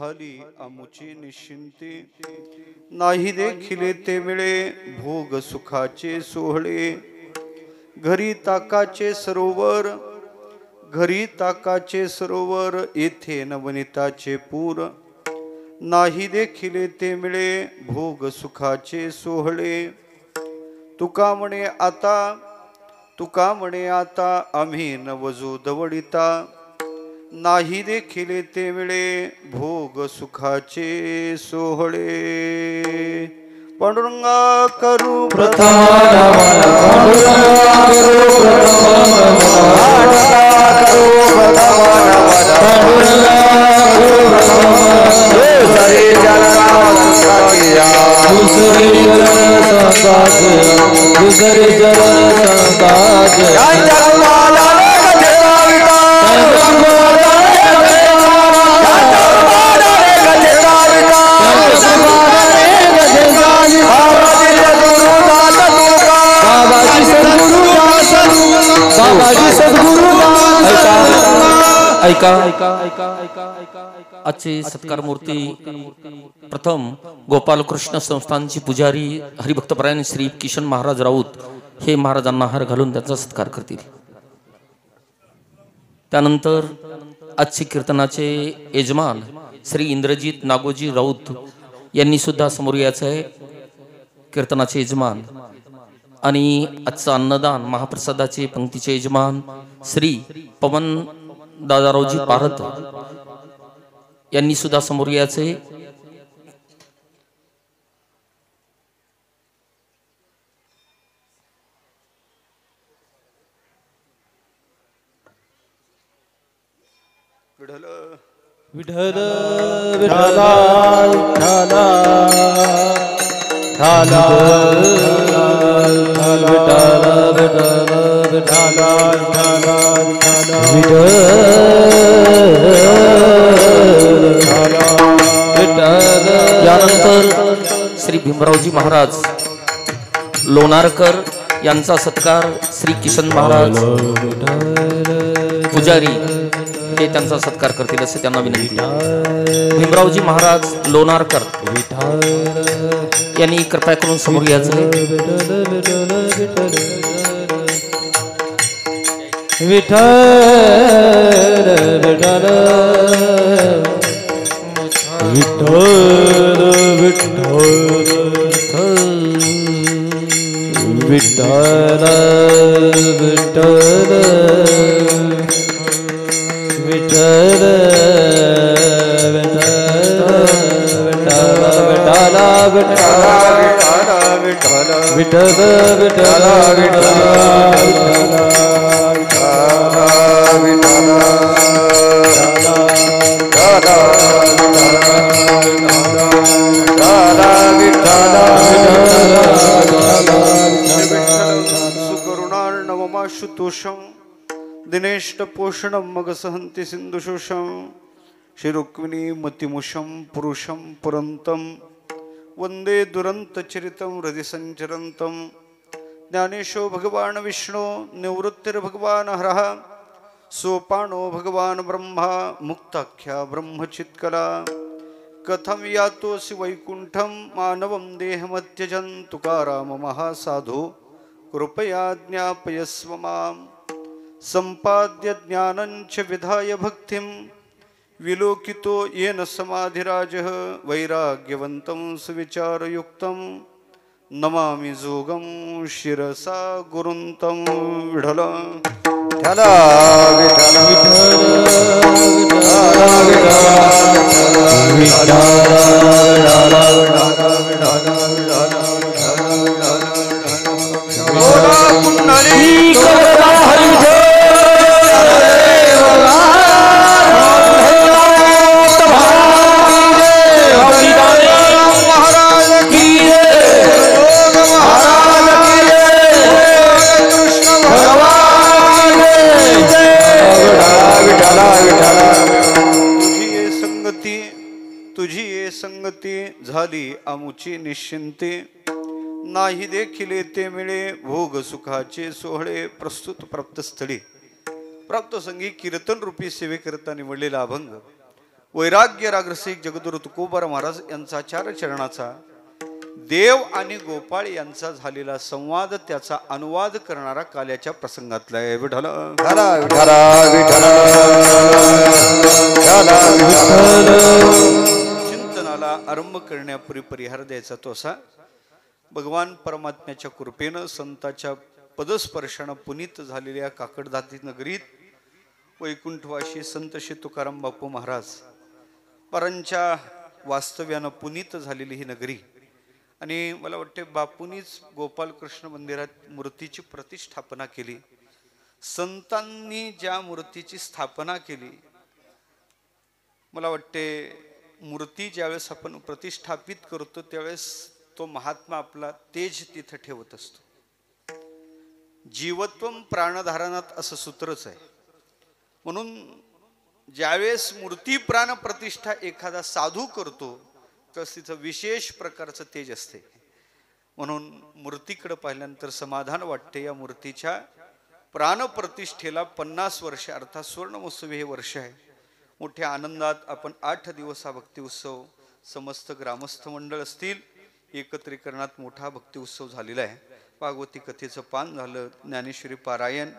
झाली आमुची निश्चिंती, नाही देखिले ते मिळे भोग सुखाचे सोहळे. घरी ताकाचे सरोवर, घरी ताकाचे सरोवर, येथे नवनीताचे पूर, नाही देखिले ते मिळे भोग सुखाचे सोहळे. तुका म्हणे आता, तुका म्हणे आता आम्ही नवजो दवडिता, नाही देखिले ते मिळे भोग सुखाचे सोहळे. पांडुरंगा करू प्रथम आजचे सत्कार मूर्ती प्रथम गोपालकृष्ण संस्थानचे पुजारी हरिभक्तपरायण श्री किशन महाराज राऊत हे महाराजांना हार घालून त्यांचा सत्कार करतील. त्यानंतर आजचे कीर्तनाचे यजमान श्री इंद्रजीत नागोजी राऊत यांनी सुद्धा समोर यायचं आहे. कीर्तनाचे यजमान आणि आजचं अन्नदान महाप्रसादाचे पंक्तीचे यजमान श्री पवन दादारावजी पारत यांनी सुद्धा समोर यायचे. विठ्ठल विठ्ठल विठ्ठला विठ्ठला विठ्ठला विठ्ठला यानंतर श्री भीमरावजी महाराज लोणारकर यांचा सत्कार श्री किशन महाराज पुजारी हे त्यांचा सत्कार करतील असे त्यांना विनंती. भीमरावजी महाराज लोणारकर यांनी कृपया करून समोर यायचे. विठ्ठल विठ्ठल विठ्ठल विठ्ठल विठ्ठल विठ्ठल विठ्ठल विठ्ठल सुकरुणार्णवमाशुतोषं दिनेष्ट पोषणं मगसहन्ति सिन्धुशोषं श्रीरुक्मिणी मतिमुषं पुरुषं पुरन्तं वन्दे दुरन्तचरितं हृदि सञ्चरन्तं. ज्ञानेशो भगवान् विष्णु निवृत्तिर्भगवान् हरः सोपानो भगवान् ब्रह्मा मुक्ताख्या ब्रह्मचित्कला. कथं यातोऽसि वैकुण्ठं मानवं देहमत्यजन् तुकाराम महासाधु कृपया ज्ञापयस्व मां. सम्पाद्य ज्ञानं च विधाय भक्तिं विलोकितो येन समाधिराजः वैराग्यवन्तं सुविचारयुक्तं नमामि जोगं शिरसा गुरुन्तं. विठ्ठल तुझी ये संगती झाली आमुची निश्चिंती, नाही देखिले ते मिळे भोग सुखाचे सोहळे. प्रस्तुत प्राप्तस्थळी प्राप्त संगी कीर्तन रूपी सेवेकरता निवडलेला अभंग वैराग्य रागरसिक जगद्गुरु तुकोबार महाराज यांचा चार चरणाचा देव आणि गोपाळ यांचा झालेला संवाद त्याचा अनुवाद करणारा काल्याच्या प्रसंगातला आहे. विठ्ठल चिंतनाला आरंभ करण्यापूर्वी परिहार द्यायचा तो असा. भगवान परमात्म्याच्या कृपेनं संताच्या पदस्पर्शानं पुनीत झालेल्या काकडधाती नगरीत वैकुंठवाशी संत श्री तुकाराम बापू महाराज परांच्या वास्तव्यानं पुनीत झालेली ही नगरी. आणि मला वाटते बापूंनीच गोपालकृष्ण मंदिरात मूर्तीची प्रतिष्ठापना केली. संतांनी ज्या मूर्तीची स्थापना केली, मला वाटते मूर्ती ज्यावेळेस आपण प्रतिष्ठापित करतो त्यावेळेस तो महात्मा आपला तेज तिथं ठेवत असतो. जीवत्वम प्राणधारणात असं सूत्रच आहे. म्हणून ज्यावेळेस मूर्ती प्राण प्रतिष्ठा एखादा साधू करतो तर तिचं विशेष प्रकारचं तेज असते. म्हणून मूर्तीकडे पाहिल्यानंतर समाधान वाटते. या मूर्तीच्या प्राणप्रतिष्ठेला 50 वर्ष अर्थात सुवर्ण महोत्सव हे वर्ष आहे. मोठ्या आनंदात आपण 8 दिवस हा भक्ती उत्सव समस्त ग्रामस्थ मंडळ असतील एकत्रीकरणात मोठा भक्ती उत्सव झालेला आहे. भागवती कथेचं पान झालं, ज्ञानेश्वरी पारायण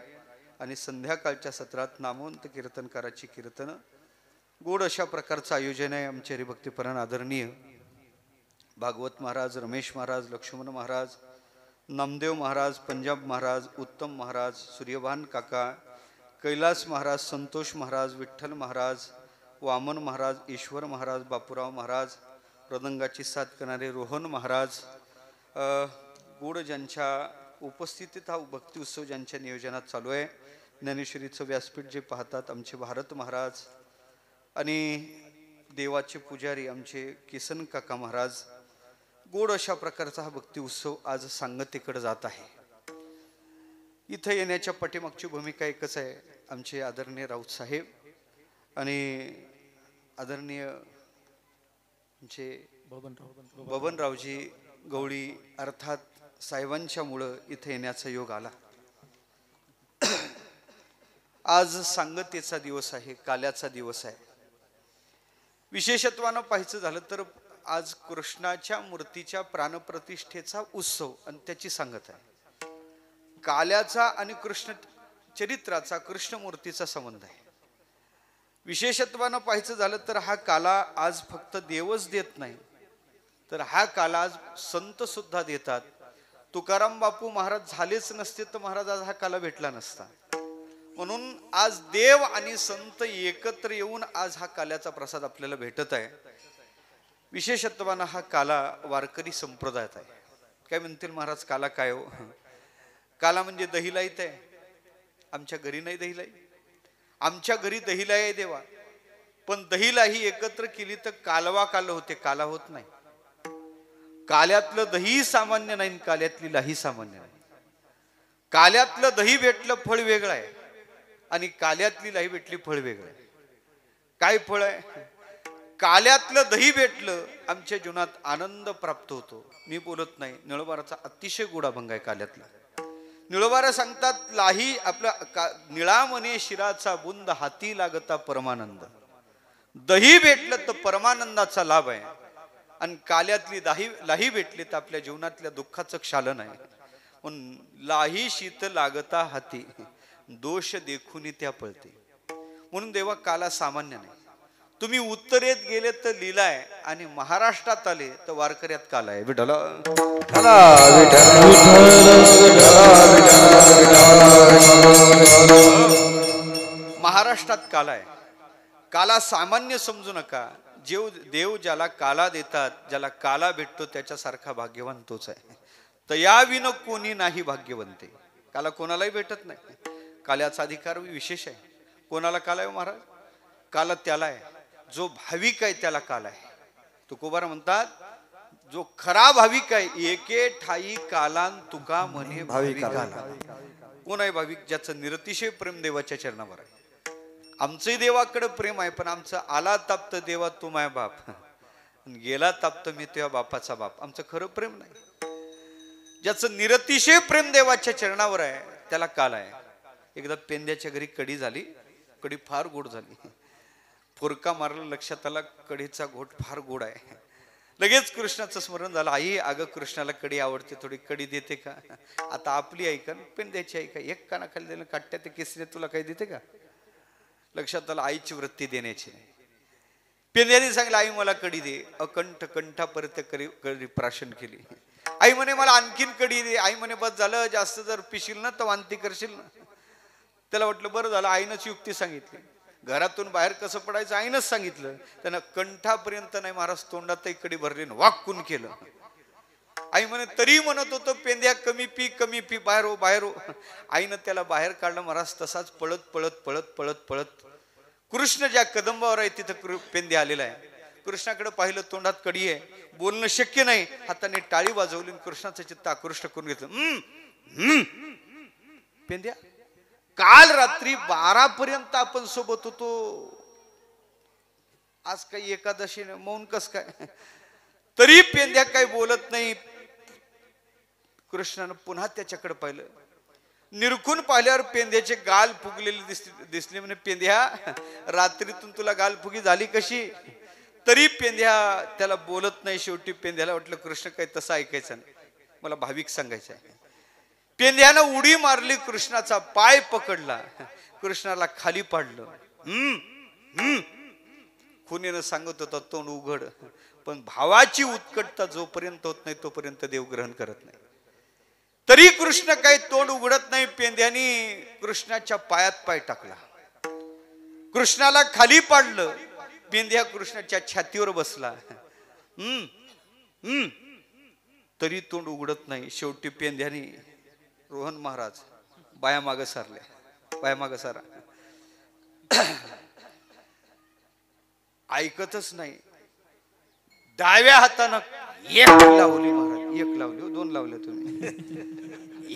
आणि संध्याकाळच्या सत्रात नामवंत कीर्तनकाराची कीर्तनं. गोड अशा प्रकारचं आयोजन आहे. आमचे हरिभक्तीपरायण आदरणीय भागवत महाराज, रमेश महाराज, लक्ष्मण महाराज, नामदेव महाराज, पंजाब महाराज, उत्तम महाराज, सूर्यभान काका, कैलास महाराज, संतोष महाराज, विठ्ठल महाराज, वामन महाराज, ईश्वर महाराज, बापूराव महाराज, मृदंगाची साथ करणारे रोहन महाराज, गोड ज्यांच्या उपस्थितीत हा भक्ती उत्सव ज्यांच्या नियोजनात चालू आहे. ज्ञानेश्वरीचं व्यासपीठ जे पाहतात आमचे भारत महाराज आणि देवाचे पुजारी आमचे किसन काका महाराज. गोड अशा प्रकारचा हा भक्ती उत्सव आज सांगतेकडे जात आहे. इथं येण्याच्या पाठीमागची भूमिका एकच आहे. आमचे आदरणीय राऊत साहेब आणि आदरणीय आमचे बबनरावजी गवळी अर्थात साहेबांच्यामुळं इथे येण्याचा योग आला. आज सांगतेचा दिवस आहे, काल्याचा दिवस आहे. विशेषत्वानं पाहायचं झालं तर आज कृष्णाच्या मूर्तीच्या प्राणप्रतिष्ठेचा उत्सव आणि त्याची सांगत आहे. काल्याचा आणि कृष्ण चरित्राचा कृष्णमूर्तीचा संबंध आहे. विशेषत्वानं पाहायचं झालं तर हा काला आज फक्त देवच देत नाही तर हा काला आज संत सुद्धा देतात. तुकाराम बापू महाराज झालेच नसते तर महाराज आज हा काला भेटला नसता. म्हणून आज देव आणि संत एकत्र येऊन आज हा काल्याचा प्रसाद आपल्याला भेटत आहे. विशेषत्वानं हा काला वारकरी संप्रदायात आहे. काय म्हणतील महाराज काला काय हो? काला म्हणजे दहीलाईत आहे. आमच्या घरी नाही दहीलाई, आमच्या घरी दहीलाई आहे देवा, पण दहीलाई एकत्र केली तर कालवा काल होते, काला होत नाही. काल्यातलं दही सामान्य नाही, काल्यातली लाही सामान्य नाही. काल्यातलं दही भेटलं फळ वेगळं आहे आणि काल्यातली लाही भेटली फळ वेगळं आहे. काय फळ आहे? काल्यातलं दही भेटलं आमच्या जीवनात आनंद प्राप्त होतो. मी बोलत नाही, निळोबाराचा अतिशय गोड अभंग आहे काल्यातला. निळोबारा सांगतात लाही आपला निळा मने शिराचा बुंद हाती लागता परमानंद. दही भेटलं तर परमानंदाचा लाभ आहे आणि काल्यातली लाही भेटली तर आपल्या जीवनातल्या दुःखाचं क्षालन आहे. पण लाही शीत लागता हाती दोष देखून त्या पळते. म्हणून देवा काला सामान्य नाही. तुम्ही उत्तरेत गेले तर लीला आहे आणि महाराष्ट्रात आले तर वारकऱ्यात काला आहे. विठ्ठल महाराष्ट्रात काला आहे. काला सामान्य समजू नका. देव ज्याला काला देतात, ज्याला काला भेटतो त्याच्यासारखा भाग्यवान तोच आहे. तयाविन कोणी नाही भाग्यवंते. काला कोणालाही भेटत नाही. काल्याचा अधिकार विशेष आहे. कोणाला काला आहे महाराज? काला त्याला आहे जो भाविक आहे, त्याला काला आहे. तुकोबार म्हणतात जो खरा भाविक आहे एके ठाई कालान तुका म्हणे भाविकाला. कोण आहे भाविक? ज्याचं निरतिशय प्रेम देवाच्या चरणावर आहे. आमचंही देवाकडे प्रेम आहे, पण आमचं आला ताप्त देवा तू माय बाप, गेला ताप्त मी तेव्हा बापाचा बाप. आमचं खरं प्रेम नाही. ज्याचं निरतिशय प्रेम देवाच्या चरणावर आहे त्याला काल आहे. एकदा पेंद्याच्या घरी कडी झाली. कडी फार गोड झाली. फोरका मारला, लक्षात आला कढीचा घोट फार गोड आहे. लगेच कृष्णाचं स्मरण झालं. आई, अगं कृष्णाला कढी आवडते, थोडी कढी देते का? आता आपली आई का पेंद्याची आई का? एक कानाखाली दिलं काट्या ते केसरी तुला काही देते का? लक्षात आलं आईची वृत्ती देण्याची नाही. पेंद्याने सांगितलं, आई मला कढी दे. अकंठ कंठापर्यंत कढी प्राशन केली. आई म्हणे मला आणखीन कढी दे. आई म्हणे बस झालं, जास्त जर पिशील ना तर वांती करशील ना. त्याला वाटलं बरं झालं आईनंच युक्ती सांगितली. घरातून बाहेर कसं पडायचं आईनंच सांगितलं. त्यानं कंठापर्यंत नाही महाराज तोंडातही कढी भरली, वाक्कून केलं. आई म्हणे तरी म्हणत होतो पेंद्या कमी पी कमी पी, बाहेर हो बाहेर हो. आईनं त्याला बाहेर काढलं. महाराज तसाच पळत पळत पळत पळत पळत कृष्ण ज्या कदंबावर आहे तिथं पेंद्या आलेला आहे. कृष्णाकडे पाहिलं, तोंडात कढी आहे, बोलणं शक्य नाही. हाताने टाळी वाजवली, कृष्णाचं चित्त आकृष्ट करून घेतलं. पेंद्या, काल रात्री 12 पर्यंत आपण सोबत होतो, आज काही एकादशी मौन कस काय? तरी पेंद्या काही बोलत नाही. कृष्णानं पुन्हा त्याच्याकडे पाहिलं. निरखून पाहिल्यावर पेंद्याचे गाल फुगलेले दिसले. म्हणे पेंद्या, रात्रीतून तुला गाल फुगी झाली कशी? तरी पेंद्या त्याला बोलत नाही. शेवटी पेंद्याला वाटलं कृष्ण काही तसं ऐकायचं नाही, मला भाविक सांगायचं आहे. पेंद्यानं उडी मारली, कृष्णाचा पाय पकडला, कृष्णाला खाली पाडलं. खुनीनं सांगत होता तोंड उघड, पण भावाची उत्कटता जोपर्यंत होत नाही तोपर्यंत देव ग्रहण करत नाही. तरी कृष्ण काही तोंड उघडत नाही. पेंद्यानी कृष्णाच्या पायात पाय टाकला, कृष्णाला खाली पाडलं. पेंद्या कृष्णाच्या छातीवर बसला. तरी तोंड उघडत नाही. शेवटी पेंद्यानी, रोहन महाराज बाया मागं सारले, बाया मागं सारा, ऐकतच नाही. डाव्या हातानं एक लावली महाराज, एक लावली, 2 लावले तुम्ही.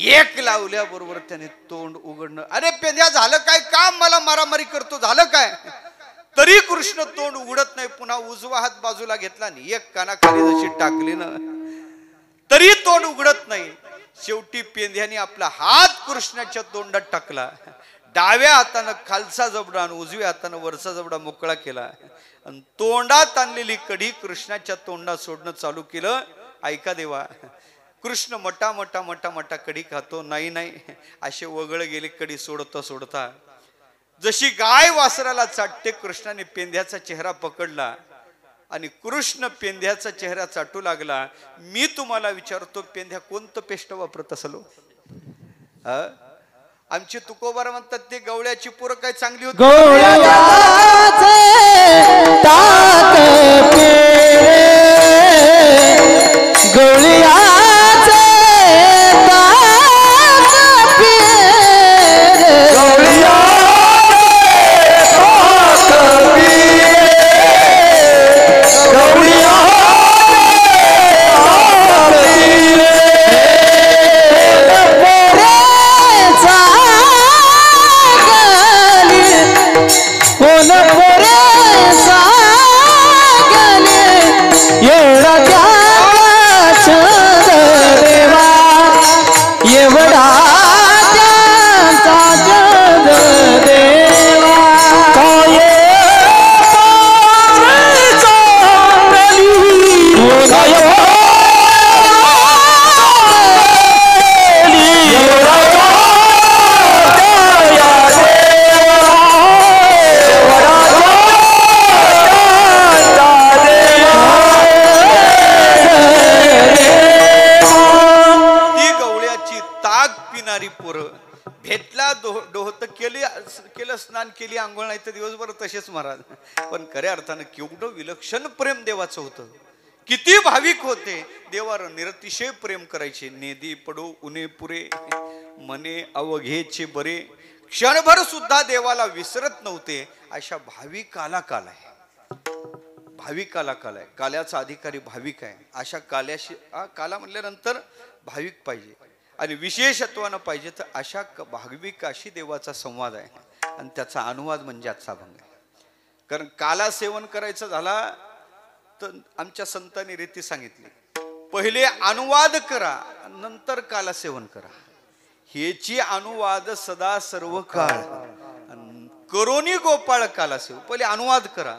एक लावल्या बरोबर त्याने तोंड उघडणं. अरे पेंद्या झालं काय काम? मला मारामारी करतो, झालं काय? तरी कृष्ण तोंड उघडत नाही. पुन्हा उजवा हात बाजूला घेतला आणि एक कानाखाली जशी टाकली ना, तरी तोंड उघडत नाही. शेवटी पेंद्याने आपला हात कृष्णाच्या तोंडात टाकला. डाव्या हातानं खालचा जबडा आणि उजव्या हातानं वरचा जबडा मोकळा केला आणि तोंडात आणलेली कढी कृष्णाच्या तोंडात सोडणं चालू केलं. ऐका देवा, कृष्ण मटा मटा मटा मटा कढी खातो. नाही नाही, असे वगळ गेले कढी सोडता सोडता. जशी गाय वासराला चाटते, कृष्णाने पेंद्याचा चेहरा पकडला आणि कृष्ण पेंद्याचा चेहरा चाटू लागला. मी तुम्हाला विचारतो, पेंद्या कोणतं पेस्ट वापरत असलो? आमचे तुकोबार म्हणतात ते गवळ्याची पोरं काय चांगली होती. स्नान केली, आंघोळ नाही तर दिवसभर तसेच महाराज. पण खऱ्या अर्थानं केवढं विलक्षण प्रेम देवाचं होतं. किती भाविक होते, देवावर निरतिशय प्रेम करायचे. नेदी पडो उने पुरे, मने अवघेचे बरे, क्षणभर सुद्धा देवाला विसरत नव्हते. अशा भाविकाला काल आहे, भाविकाला काल आहे. काल्याचा अधिकारी भाविक आहे. अशा काल्याशी काला म्हणल्यानंतर भाविक पाहिजे आणि विशेषत्वानं पाहिजे. तर अशा भाविकाशी देवाचा संवाद आहे आणि त्याचा अनुवाद म्हणजे आजचा अभंग आहे. कारण काला सेवन करायचं झाला तर आमच्या संतांनी रीती सांगितली, पहिले अनुवाद करा नंतर काला सेवन करा. हेची अनुवाद सदा सर्व काळ. करोनी गोपाळ काला सेव. पहिले अनुवाद करा.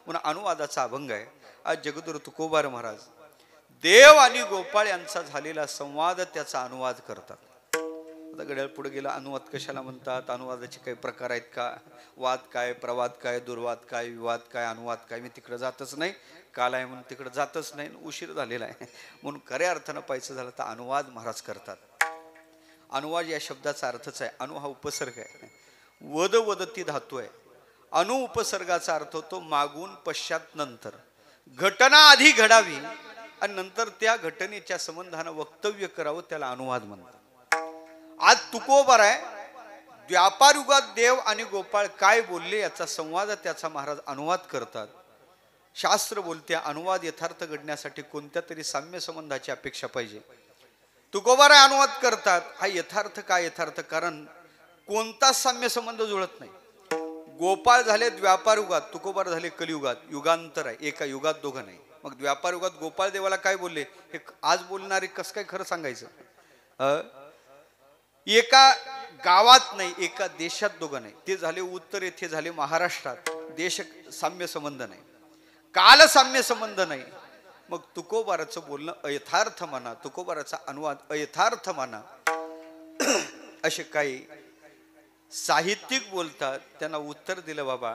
म्हणून अनुवादाचा अभंग आहे. आज जगद्गुरु तुकोबार महाराज देव आणि गोपाळ यांचा झालेला संवाद त्याचा अनुवाद करतात. आता घड्याळ पुढे गेला. अनुवाद कशाला म्हणतात, अनुवादाचे काही प्रकार आहेत का, वाद काय, प्रवाद काय, दुर्वाद काय, विवाद काय, अनुवाद काय. मी तिकडे जातच नाही, काल आहे म्हणून तिकडे जातच नाही, उशीर झालेला आहे. म्हणून खऱ्या अर्थानं पाहायचं झालं तर अनुवाद महाराज करतात. अनुवाद या शब्दाचा अर्थच आहे. अनु हा उपसर्ग आहे, वद वदती धातू आहे. अनु उपसर्गाचा अर्थ होतो मागून पश्चात नंतर. घटना आधी घडावी आणि नंतर त्या घटनेच्या संबंधानं वक्तव्य करावं, त्याला अनुवाद म्हणतात. आज तुकोबार आहे. व्यापार युगात देव आणि गोपाळ काय बोलले याचा संवाद त्याचा महाराज अनुवाद करतात. शास्त्र बोलते अनुवाद यथार्थ घडण्यासाठी कोणत्या तरी साम्य संबंधाची अपेक्षा पाहिजे. तुकोबार अनुवाद करतात. हा यथार्थ काय यथार्थ, कारण कोणताच साम्य संबंध जुळत नाही. गोपाळ झाले द्व्यापार युगात, तुकोबार झाले कलियुगात. युगांतर आहे, एका युगात दोघं नाही. मग द्व्यापार युगात गोपाळ देवाला काय बोलले हे आज बोलणारे कसं काय खरं सांगायचं. एका गावात नाही, एका देशात दोघं नाही. ते झाले उत्तर येथे झाले महाराष्ट्रात. देश साम्य संबंध नाही, काल साम्य संबंध नाही. मग तुकोबाराचं बोलणं अयथार्थ माना, तुकोबाराचा अनुवाद अयथार्थ माना. असे काही साहित्यिक बोलतात. त्यांना उत्तर दिलं, बाबा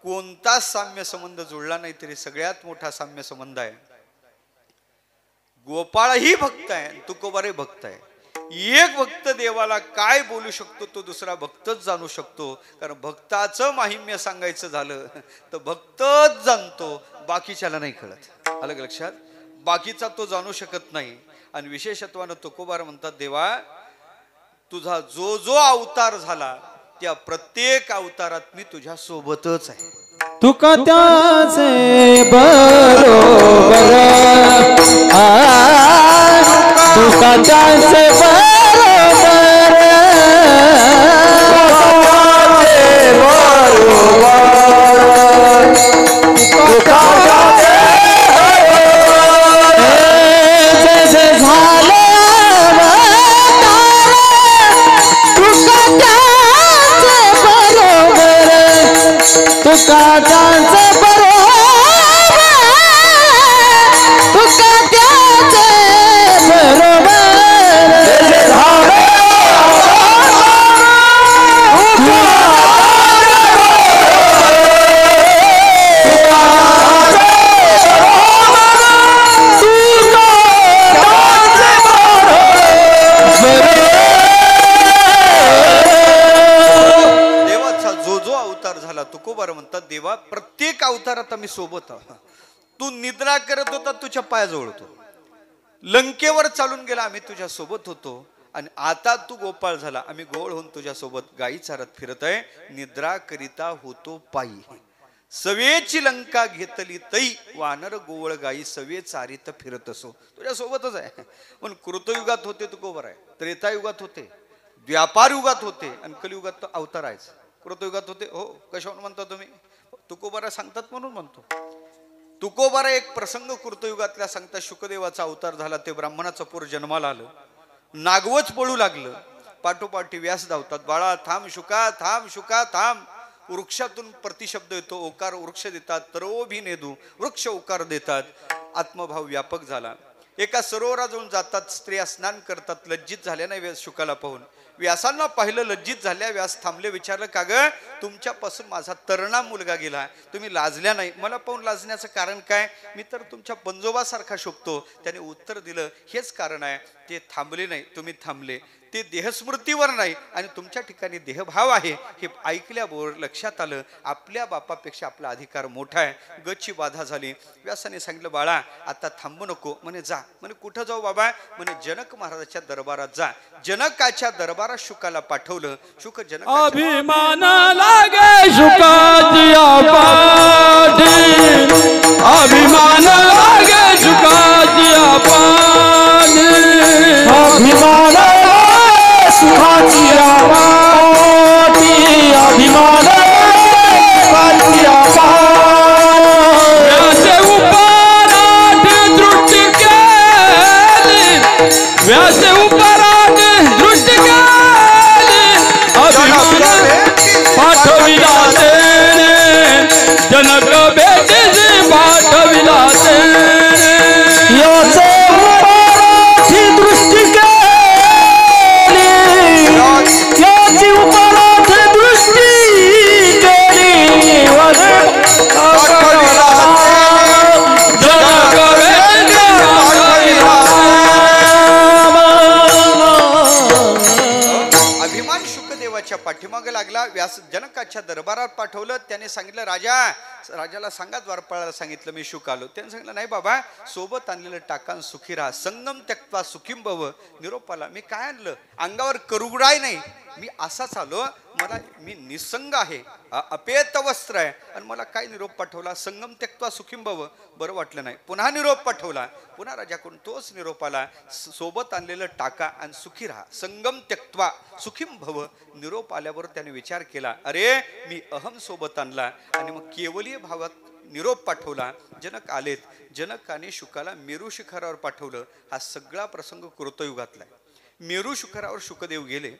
कोणता साम्य संबंध जुळला नाही तरी सगळ्यात मोठा साम्य संबंध आहे. गोपाळही भक्त आहे, तुकोबारही भक्त आहे. एक भक्त देवाला काय बोलू शकतो तो दुसरा भक्तच जाणू शकतो. कारण भक्ताचं माहिम्य सांगायचं झालं तर भक्तच जाणतो, बाकीच्याला नाही कळत. अलग लक्षात, बाकीचा तो जाणू शकत नाही. आणि विशेषत्वानं तुकोबार म्हणतात, देवा तुझा जो जो अवतार झाला त्या प्रत्येक अवतारात मी तुझ्या सोबतच आहे. तुका त्याचे बरोबर, तुका त्याचे देवा प्रत्येक अवतारात आम्ही सोबत आहोत. तू निद्रा करत होता तुझ्या पायाजवळ होतो, लंकेवर चालून गेला आम्ही तुझ्या सोबत होतो. आणि आता तू गोपाळ झाला, आम्ही गोळ होऊन तुझ्या सोबत गायी चारत फिरत आहे. निद्रा करिता होतो पायी, सवेची लंका घेतली तई, वानर गोवळ गायी सवे चारित फिरत असो. तुझ्या सोबतच आहे. पण कृतयुगात होते तुकोबार आहे, त्रेतायुगात होते, व्यापार युगात होते आणि कलियुगात तो अवतार आहेच. कृतयुगात होते हो. कशावर म्हणता तुम्ही? तुकोबारा सांगतात म्हणून म्हणतो. तुकोबारा एक प्रसंग कृतयुगातल्या सांगतात. शुकदेवाचा अवतार झाला, ते ब्राह्मणाचं पोर जन्माला आलं, नागवच पळू लागलं. पाठोपाठी व्यास धावतात, बाळा थांब शुका, थांब शुका थांब. वृक्षातून प्रतिशब्द येतो, ओकार वृक्ष देतात, तरोभी नेदू वृक्ष ओकार देतात. आत्मभाव व्यापक झाला. एका सरोवराजवळ जातात, स्त्रिया स्नान करतात. लज्जित झाल्या नाही व्यास शुकाला पाहून. व्यासांना पाहिलं, लज्जित झाल्या. व्यास थांबले, विचारलं, का ग तुमच्यापासून माझा तरणा मुलगा गेला, तुम्ही लाजल्या नाही. मला पाहून लाजण्याचं कारण काय? मी तर तुमच्या पंजोबासारखा शोभतो. त्याने उत्तर दिलं, हेच कारण आहे. ते थांबले नाही, तुम्ही थांबले. ते देहस्मृतीवर नाही आणि तुमच्या ठिकाणी देहभाव आहे. हे ऐकल्याबरोबर लक्षात आलं, आपल्या बापापेक्षा आपला अधिकार मोठा आहे. गच्ची बाधा झाली. व्यासाने सांगितलं, बाळा आता थांबू नको. म्हणे जा. म्हणे कुठं जाऊ बाबा? म्हणे जनक महाराजाच्या दरबारात जा. जनकाच्या दरबारात शुकाला पाठवलं. शुक जनक अभिमान लागे शुकाजिया पाठी, अभिमान लागे शुकाजिया पाठी, अभिमान सुखाजिया पाठी, अभिमान सुखाजिया पाठी. व्यासे उपराठ दृष्टी केली, व्यासे उपराठ दृष्टी केली, अभिमान पाठविला लागला, जनकाच्या दरबारात पाठवलं. त्याने सांगितलं राजाला सांगा, द्वारपाळाला सांगितलं मी शुक आलो. त्याने सांगितलं नाही बाबा, सोबत आणलेलं टाकान सुखी राहा, संगम त्यक्त्वा सुखीम भव. निरोप आला. मी काय आणलं? अंगावर करुगडाय नाही, मी असाच आलो, मी निसंग आहे, अपेत वस्त्र आहे, आणि मला काय निरोप पाठवला? संगम त्यक्त्वा सुखीम भव. बरं वाटलं नाही. पुन्हा निरोप पाठवला. पुन्हा राजाकडून तोच निरोप आला, सोबत आणलेलं टाका आणि सुखी राहा, संगम त्यक्त्वा सुखीम भव. निरोप आल्यावर त्याने विचार केला, अरे मी अहम सोबत आणला, आणि मग केवलीय भावात निरोप पाठवला. जनक आलेत. जनकाने शुकाला मेरू शिखरावर पाठवलं. हा सगळा प्रसंग कृतयुगातला आहे. मेरू शिखरावर शुकदेव गेले.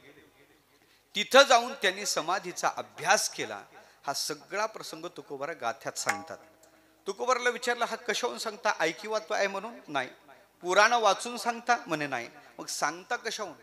तिथं जाऊन त्यांनी समाधीचा अभ्यास केला. हा सगळा प्रसंग तुकोबारा गाथ्यात सांगतात. तुकोबाराला विचारलं, हा कशाहून सांगता? ऐकिवात्व आहे म्हणून? नाही. पुराण वाचून सांगता? म्हणे नाही. मग सांगता कशाहून?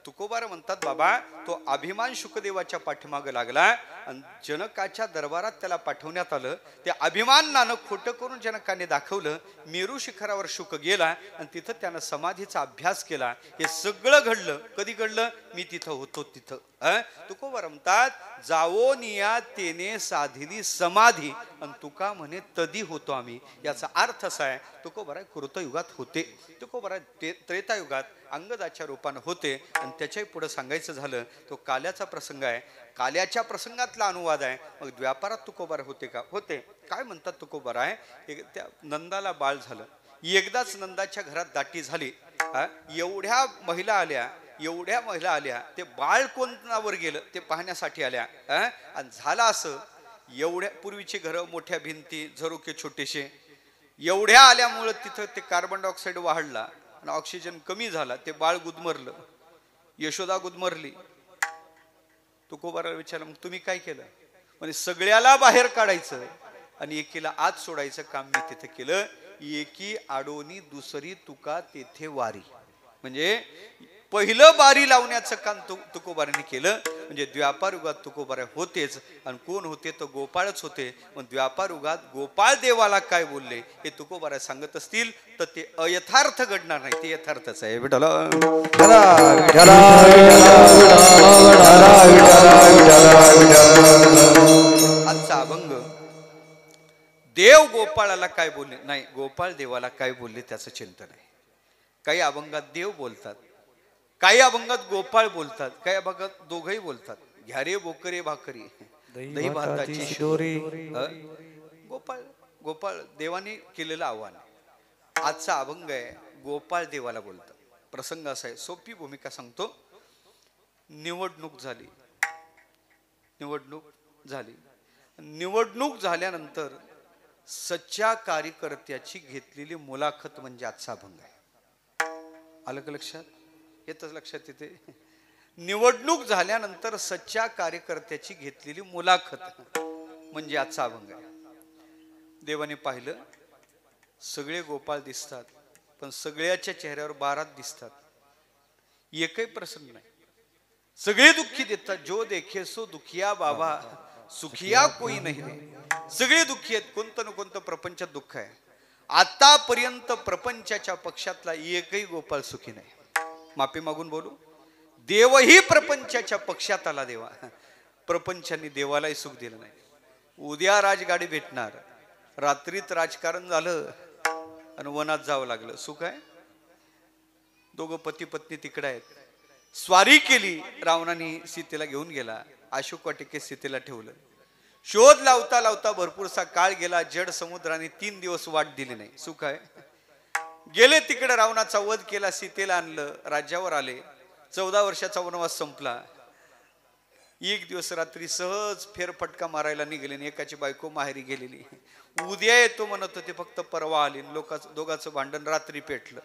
तुकोबारा म्हणतात, बाबा तो अभिमान शुकदेवाच्या पाठीमागं लागला आणि जनकाच्या दरबारात त्याला पाठवण्यात आलं. ते अभिमानानं खोटं करून जनकाने दाखवलं. मेरू शिखरावर शुक गेला आणि तिथं त्यानं समाधीचा अभ्यास केला. हे सगळं घडलं. कधी घडलं? मी तिथं होतो तिथं. तुकोबारा म्हणतात, जावो निया तेने साधिली समाधी, आणि तुका म्हणे तदी होतो आम्ही. याचा अर्थ असा आहे, तुकोबारा कृतयुगात होते, तुकोबारा त्रेतायुगात अंगदाच्या रूपानं होते. आणि त्याच्याही पुढे सांगायचं झालं तो काल्याचा प्रसंग आहे. काल्याच्या प्रसंगातला अनुवाद आहे. मग व्यापारात तुकोबारा होते का? होते. काय म्हणतात तुकोबारा आहे, त्या नंदाला बाळ झालं. एकदाच नंदाच्या घरात दाटी झाली. एवढ्या महिला आल्या, ते बाळ कोणावर गेलं ते पाहण्यासाठी आल्या. आणि झालं असं, एवढ्या पूर्वीचे घरं, मोठ्या भिंती, झरोके छोटेसे, एवढ्या आल्यामुळं तिथं ते कार्बन डायऑक्साईड वाढला आणि ऑक्सिजन कमी झाला. ते बाळ गुदमरलं. यशोदा गुदमरली. तुकोबाराला विचारलं, मग तुम्ही काय केलं? म्हणजे सगळ्याला बाहेर काढायचं आणि एकीला आत सोडायचं काम मी तिथे केलं. एकी आडोनी दुसरी तुका तेथे वारी. म्हणजे पहिलं बारी लावण्याचं काम तुकोबाराने केलं. म्हणजे द्व्यापार युगात तुकोबारा होतेच. आणि कोण होते? तर गोपाळच होते. मग द्व्यापार युगात गोपाळ देवाला काय बोलले हे तुकोबारा सांगत असतील तर ते अयथार्थ घडणार नाही, ते यथार्थच आहे. विठ्ठल आजचा अभंग देव गोपाळाला काय बोलले नाही, गोपाळ देवाला काय बोलले त्याचं चिंतन आहे. काही अभंगात देव बोलतात, काही अभंगात गोपाळ बोलतात, काही अभंगात दोघही बोलतात. घ्या रे बोकरे भाकरी, दही भाताची शिदोरी. गोपाळ देवाने केलेलं आव्हान. आजचा अभंग आहे गोपाळ देवाला बोलतात. प्रसंग असा आहे, सोपी भूमिका सांगतो. निवडणूक झाल्यानंतर सच्च्या कार्यकर्त्याची घेतलेली मुलाखत म्हणजे आजचा अभंग आहे. आलं का लक्षात? येतच लक्षात येते. निवडणूक झाल्यानंतर सच्च्या कार्यकर्त्याची घेतलेली मुलाखत म्हणजे आजचा अभंग आहे. देवाने पाहिलं, सगळे गोपाळ दिसतात, पण सगळ्याच्या चेहऱ्यावर 12 दिसतात. एकही प्रसंग नाही. सगळे दुःखी देतात. जो देखे सो दुखिया बाबा, सुखिया कोई नाही रे. सगळे दुःखी आहेत. कोणतं ना कोणतं प्रपंचात दुःख आहे. आतापर्यंत प्रपंचाच्या पक्षातला एकही गोपाळ सुखी नाही. माफी मागून बोलू, देवही प्रपंचाच्या पक्षात आला. देवा प्रपंचाने देवालाही सुख दिलं नाही. उद्या राजगाडी भेटणार, रात्रीत राजकारण झालं आणि वनात जावं लागलं. सुख आहे? दोघं पती पत्नी तिकडे आहेत. स्वारी केली, रावणाने सीतेला घेऊन गेला. अशोक वाटिकेत सीतेला ठेवलं. शोध लावता लावता भरपूरसा काळ गेला. जड समुद्राने 3 दिवस वाट दिली नाही. सुख आहे? गेले तिकडे, रावणाचा वध केला, सीतेला आणलं, राज्यावर आले. 14 वर्षाचा वनवास संपला. एक दिवस रात्री सहज फेरफटका मारायला निघाले. एकाची बायको माहेरी गेलेली. उद्या येतो म्हणत होते, फक्त परवा आली. दोघांचं भांडण रात्री पेटलं.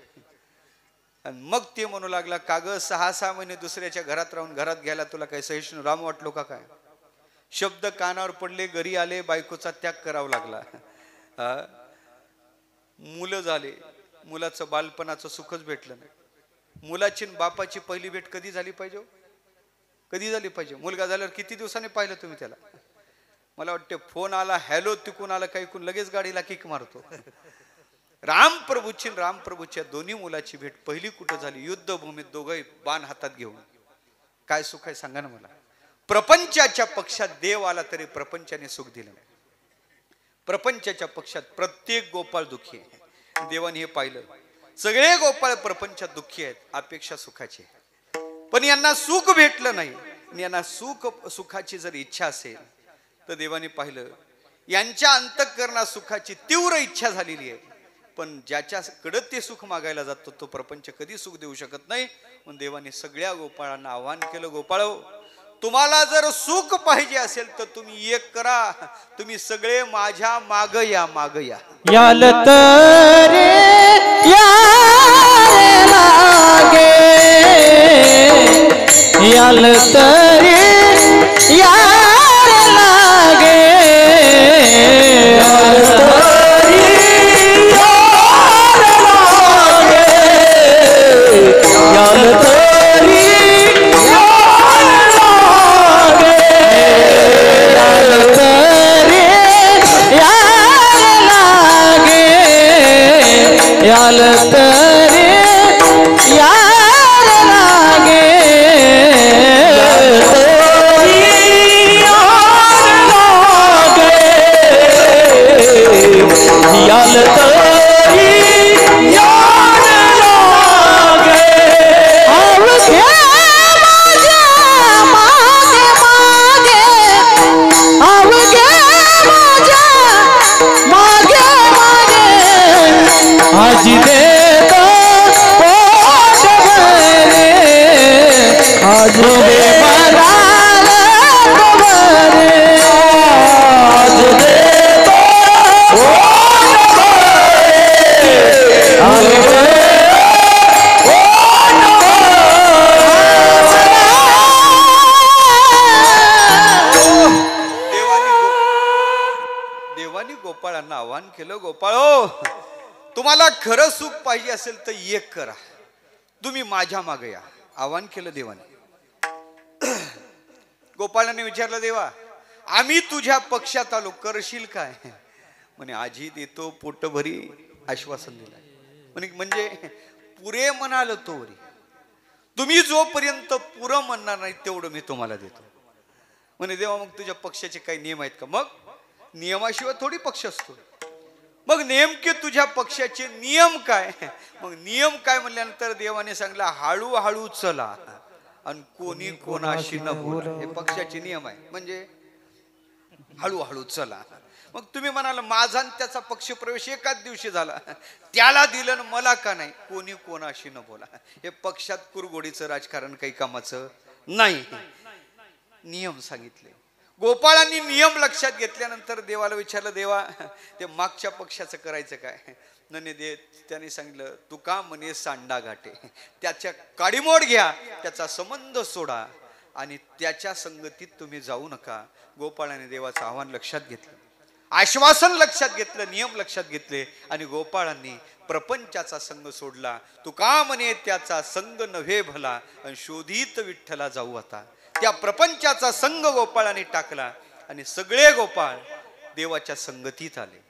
आणि मग ते म्हणू लागला, काग 6-6 महिने दुसऱ्याच्या घरात राहून घरात घ्यायला तुला काय सहिष्णू राम वाटलो का काय? शब्द कानावर पडले, घरी आले, बायकोचा त्याग करावा लागला. मुलं झाले, मुलाचं बालपणाचं सुखच भेटलं नाही. मुलाची बापाची पहिली भेट कधी झाली पाहिजे? कधी झाली पाहिजे? मुलगा झाल्यावर किती दिवसांनी पाहिलं तुम्ही त्याला? मला वाटतं फोन आला, हॅलो तिकून आला, काही कोण लगेच गाडीला किक मारतो. रामप्रभूच्या दोन्ही मुलाची भेट पहिली कुठं झाली? युद्धभूमीत, दोघंही बाण हातात घेऊन. काय सुख आहे सांगा ना मला. प्रपंचाच्या पक्षात देव आला तरी प्रपंचाने सुख दिलं नाही. प्रपंचाच्या पक्षात प्रत्येक गोपाळ दुःखी आहे. देवाने हे पाहिलं, सगळे गोपाळ प्रपंचात दुःखी आहेत, अपेक्षा सुखाची आहे. पण यांना सुख भेटलं नाही. यांना सुखाची जर इच्छा असेल तर देवाने पाहिलं, यांच्या अंतःकरणात सुखाची तीव्र इच्छा झालेली आहे. पण ज्याच्याकडे ते सुख मागायला जातो तो प्रपंच कधी सुख देऊ शकत नाही. म्हणून देवाने सगळ्या गोपाळांना आवाहन केलं, गोपाळो, तुम्हाला जर सुख पाहिजे असेल तर तुम्ही एक करा, तुम्ही सगळे माझ्या माग या, माग या. याल तरे यार लागे, याल तरे यार लागे, याल तरे यार लागे, याल तरे यार लागे, याल तरे यार लागे, याल तरे यार लागे, याल तरी यार लागे. अवघे माझ्या मागे मागे, अवघे माझ्या मागे मागे, आज देत पोट भरे, आज देवाला भरे, आज देत पोट भरे, आज देवानी गोपाळांना आवाहन केलं, गोपाळो, तुम्हाला खरं सुख पाहिजे असेल तर एक करा, तुम्ही माझ्या मागे या. आवाहन केलं देवाने. गोपाळांनी विचारलं, देवा, आम्ही तुझ्या पक्षात आलो, करशील काय? म्हणे, आजी देतो पोटभरी, आश्वासन दिलं. म्हणजे पुरे म्हणाल तोवरी, तुम्ही जोपर्यंत पुरं म्हणणार नाही तेवढं मी तुम्हाला देतो. म्हणे, देवा, मग तुझ्या पक्षाचे काही नियम आहेत का? मग नियमाशिवाय थोडी पक्ष असतो. मग नेमके तुझ्या पक्षाचे नियम काय? मग नियम काय म्हणल्यानंतर देवाने सांगितलं, हळूहळू चला आणि कोणी कोणाशी न बोला. हे पक्षाचे नियम आहे. म्हणजे हळूहळू चला. मग तुम्ही म्हणाल, माझा आणि त्याचा पक्ष प्रवेश एकाच दिवशी झाला, त्याला दिलं आणि मला का नाही? कोणी कोणाशी न बोला. हे पक्षात कुरगोडीचं राजकारण काही कामाचं नाही. नियम सांगितले. गोपाळांनी नियम लक्षात घेतल्यानंतर देवाला विचारलं, देवा, ते मागच्या पक्षाचं करायचं काय? नने त्याने सांगितलं, तुका म्हणे सांडा घाटे, त्याच्या काडीमोड घ्या, त्याचा संबंध सोडा आणि त्याच्या संगतीत तुम्ही जाऊ नका. गोपाळाने देवाचं आव्हान लक्षात घेतलं, आश्वासन लक्षात घेतलं, नियम लक्षात घेतले आणि गोपाळांनी प्रपंचाचा संग सोडला. तुका म्हणे त्याचा संग नव्हे भला आणि शोधित विठ्ठला जाऊ आता. त्या प्रपंचाचा संग गोपाळाने टाकला आणि सगळे गोपाळ देवाच्या संगतीत आले.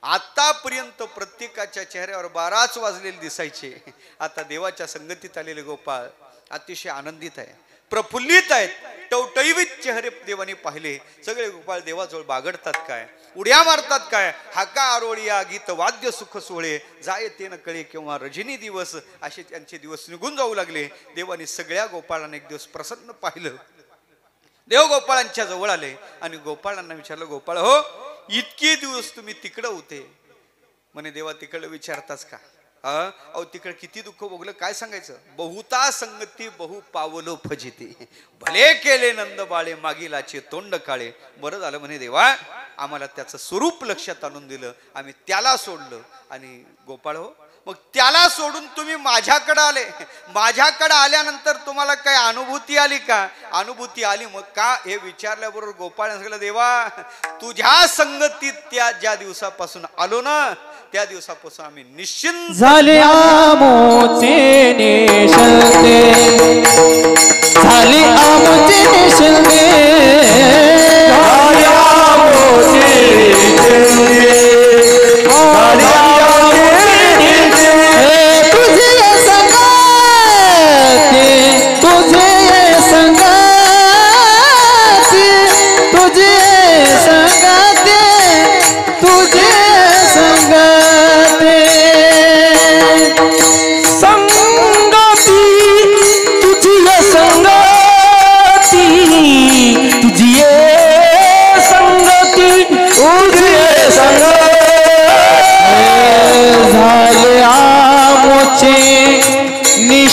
आतापर्यंत प्रत्येकाच्या चेहऱ्यावर 12च वाजलेले दिसायचे. आता देवाच्या संगतीत आलेले गोपाळ अतिशय आनंदित आहे, प्रफुल्लित आहेत. टवटवीत चेहरे देवाने पाहिले. सगळे गोपाळ देवाजवळ बागडतात काय, उड्या मारतात काय, हाका आरोळिया गीत वाद्य सुख सोहळे, जाय ते न कळे किंवा रजनी दिवस, असे त्यांचे दिवस निघून जाऊ लागले. देवाने सगळ्या गोपाळांना एक दिवस प्रसन्न पाहिलं. देव गोपाळांच्या जवळ आले आणि गोपाळांना विचारलं, गोपाळ हो, इतके दिवस तुम्ही तिकडं होते? म्हणे, देवा, तिकडं विचारताच का? अहो, तिकडे किती दुःख भोगलं काय सांगायचं. बहुता संगती बहु पावलो फजिते, भले केले नंद बाळे मागिलाचे तोंड काळे. बरं झालं म्हणे देवा, आम्हाला त्याचं स्वरूप लक्षात आणून दिलं, आम्ही त्याला सोडलं. आणि गोपाळ हो, मग त्याला सोडून तुम्ही माझ्याकडे आले. माझ्याकडे आल्यानंतर तुम्हाला काही अनुभूती आली का? अनुभूती आली. मग का हे विचारल्याबरोबर गोपाळ सांगितलं, देवा, तुझ्या संगतीत त्या ज्या दिवसापासून आलो ना, त्या दिवसापासून आम्ही निश्चिंत झाले आमोचे निशंते, झाले आमोचे निशंते, झाले आमोचे निशंते, झाले आमोचे निशंते, तुझे संगाते, तुझे संगाते,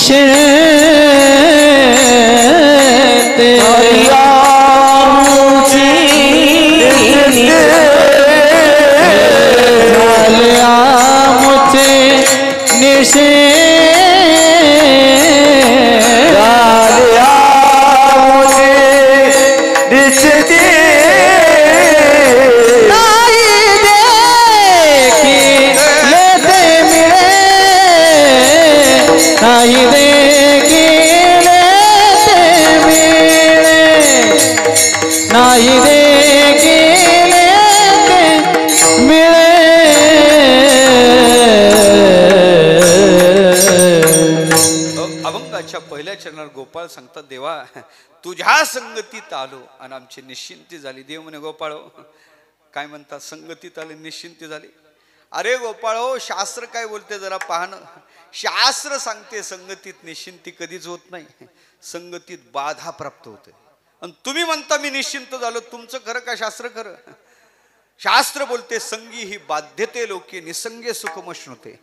निशिते झाल्या मुचे निशे नाही देखिले ते मिळे नाही देखिले ते मिळे अभंगाच्या पहिल्या चरणात गोपाळ सांगतात, देवा तुझ्या संगतीत आलो आणि आमची निश्चिंती झाली. देव म्हणे, गोपाळ काय म्हणतात, संगतीत आले निश्चिंती झाली. अरे गोपाळ शास्त्र काय बोलते जरा पाहणं. शास्त्र सांगते संगतीत निश्चिंती कधीच होत नाही, संगतीत बाधा प्राप्त होते. आणि तुम्ही म्हणता मी निश्चिंत झालो, तुमचं खरं का शास्त्र खरं? शास्त्र बोलते संगी ही बाध्यते लोके निसंगे सुखमश्नुते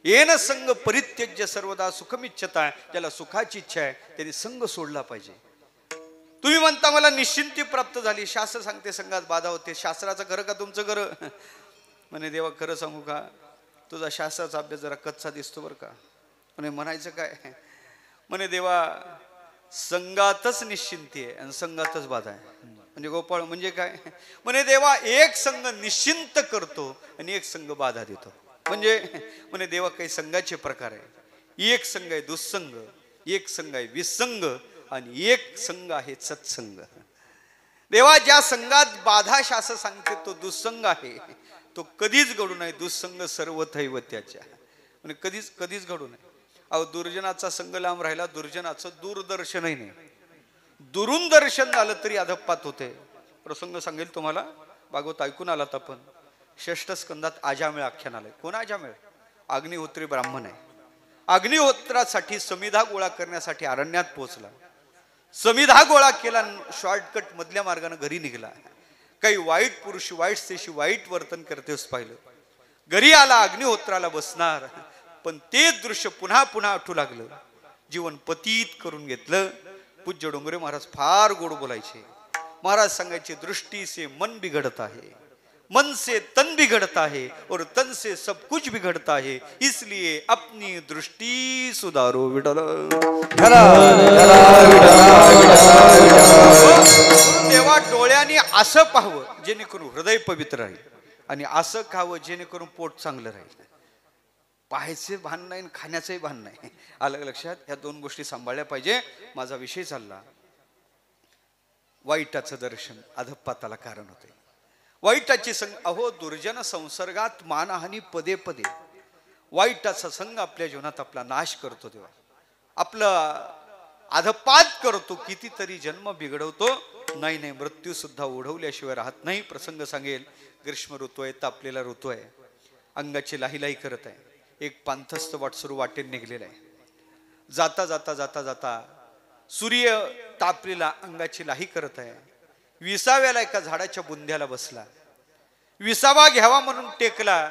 येन संग परित्यज्य सर्वदा सुखमिच्छता. ज्याला सुखाची इच्छा आहे त्यांनी संग सोडला पाहिजे. तुम्ही म्हणता मला निश्चिंती प्राप्त झाली, शास्त्र सांगते संघात बाधा होते. शास्त्राचं खरं का तुमचं खरं? म्हणे, देवा खरं सांगू का, तुझा शास्त्राचा अभ्यास जरा कच्चा दिसतो बरं का. म्हणे, म्हणायचं काय? म्हणे, देवा संघातच निश्चिंती आहे आणि संघातच बाधा आहे. म्हणजे गोपाळ म्हणजे काय? म्हणे, देवा एक संघ निश्चिंत करतो आणि एक संघ बाधा देतो. म्हणजे म्हणे, देवा काही संघाचे प्रकार आहे. एक संघ आहे दुःसंग, एक संघ आहे विसंग आणि एक संघ आहे सत्संग. देवा ज्या संघात बाधा शास्त्र सांगते तो दुःसंग आहे, तो कधीच घडू नये. दुःसंग सर्वथैव त्याच्या, म्हणजे कधीच कधीच घडू नये. अहो दुर्जनाचा संघ लांब राहिला, दुर्जनाचं दूरदर्शनही नाही. दुरून दर्शन झालं तरी अधपात होते. प्रसंग सांगेल तुम्हाला, भागवत ऐकून आलात आपण. 6 स्कंदात आजामेळ आख्यान आलंय. कोण आजामेळ? अग्निहोत्री ब्राह्मण आहे. अग्निहोत्रासाठी समिधा गोळा करण्यासाठी अरण्यात पोहोचला. समिधा गोळा केला, शॉर्टकट मधल्या मार्गाने घरी निघाला. काही वाईट पुरुष वाईट स्त्रीशी वाईट वर्तन करतेस पाहिलं. घरी आला, अग्निहोत्राला बसणार, पण तेच दृश्य पुन्हा पुन्हा आठवू लागलं. जीवन पतीत करून घेतलं. पूज्य डोंगरे महाराज फार गोड बोलायचे. महाराज सांगायचे, दृष्टि से मन बिगड़ता है, मन से तन बिगड़ता है और तन से सब कुछ बिगड़ता है, इसलिए अपनी दृष्टि सुधारो विठल. तेव्हा डोळ्यांनी असं पाहावं जेणेकरून हृदय पवित्र राहील आणि असं खावं जेणेकरून पोट चांगलं राहील. पाहायचे भान नाही, खाण्याचंही भान नाही. आलं लक्षात? ह्या 2 गोष्टी सांभाळल्या पाहिजे. माझा विषय चालला, वाईटाचं दर्शन अधपाताला कारण होते. वाईटाची संग, अहो दुर्जन संसर्गात मानहानी पदे पदे. वाईटाचा संघ आपल्या जीवनात आपला नाश करतो, तेव्हा आपला अधपात करतो, कितीतरी जन्म बिघडवतो. नाही नाही, मृत्यू सुद्धा ओढवल्याशिवाय राहत नाही. प्रसंग सांगेल. ग्रीष्म ऋतू आहे, तापलेला ऋतू आहे, अंगाची लाही करत आहे. एक पांथस्थ वाटसरू वाटेन निघलेला आहे. जाता जाता जाता जाता सूर्य तापलेला अंगाची लाही करत आहे. 20व्याला एका झाडाच्या बुंध्याला बसला. 20वा घ्यावा म्हणून टेकला,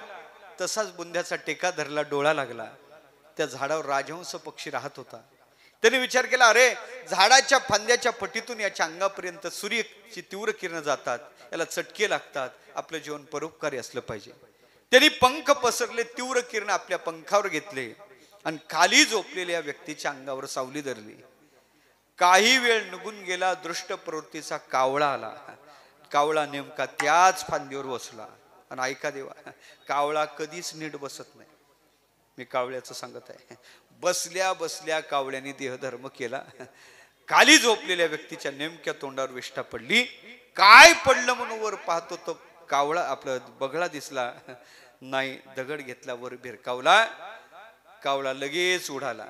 तसाच बुंध्याचा टेका धरला, डोळा लागला. त्या झाडावर राजहंस पक्षी राहत होता. त्याने विचार केला, अरे झाडाच्या फांद्याच्या पटीतून याच्या अंगापर्यंत सूर्याची तीव्र किरण जातात, याला चटके लागतात, आपलं जीवन परोपकारी असलं पाहिजे. त्यांनी पंख पसरले, तीव्र किरण आपल्या पंखावर घेतले आणि खाली झोपलेल्या व्यक्तीच्या अंगावर सावली धरली. काही वेळ निघून गेला, दृष्ट प्रवृत्तीचा कावळा आला. कावळा नेमका त्याच फांदीवर बसला. आणि ऐका देवा, कावळा कधीच नीट बसत नाही. मी कावळ्याचं सांगत आहे. बसल्या बसल्या कावळ्याने देहधर्म केला. खाली झोपलेल्या व्यक्तीच्या नेमक्या तोंडावर विष्ठा पडली. काय पडलं म्हणून वर पाहतो तो कावळा, आपला बगळा दिसला नाही. दगड घेतला, वर भिरकावला. कावळा लगेच उडाला.